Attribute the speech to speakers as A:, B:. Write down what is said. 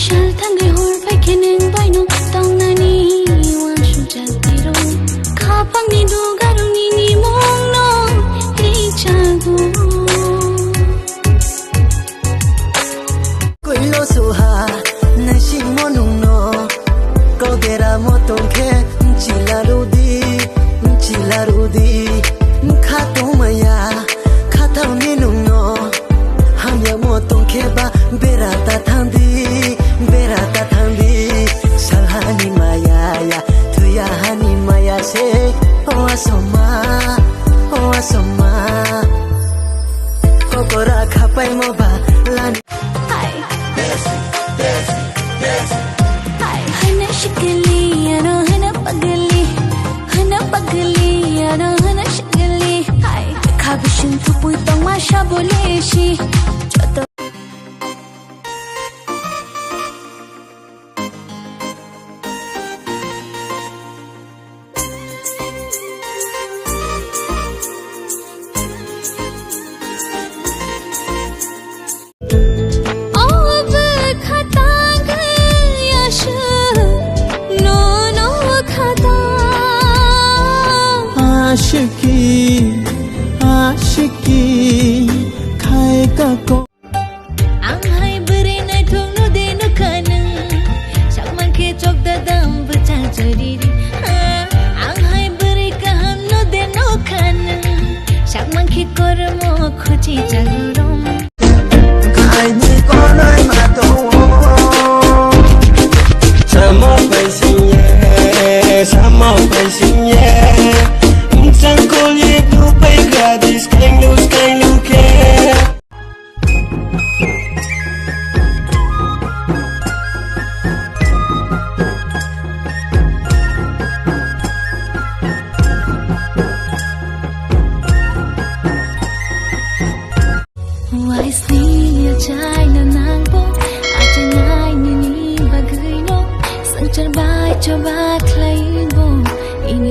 A: Shall thangai hor pai keneng bai no tong na ni wan shu jal tiro khapang ni du garung ni mong no ri chagu
B: koi lo su ha na shi mo nung no ko gera mo tong ke chila ru di kha to maya kha thau ni nung no ham ya mo tong ke ba bera ta thang di salhani maya ya thuya hani maya se o asoma kokora khapai mo ba lan
A: hana shikali ano hana pagli ano hana shikali khabishin thupui tong ma sha bole shi
B: आशिकी खाए का को
A: anghai bere nai thong no de no khana sakman ke chok da dam bacha chori anghai bere kaham no de no khana sakman ke kormo khoji jagurom
B: khai ni ko nai ma to samo pai sin ye sang ko ye tu pai gadis kain lu ke
A: wise ni chai na nang po acha ngai ni bagai no sang char bai cho ba klai bo in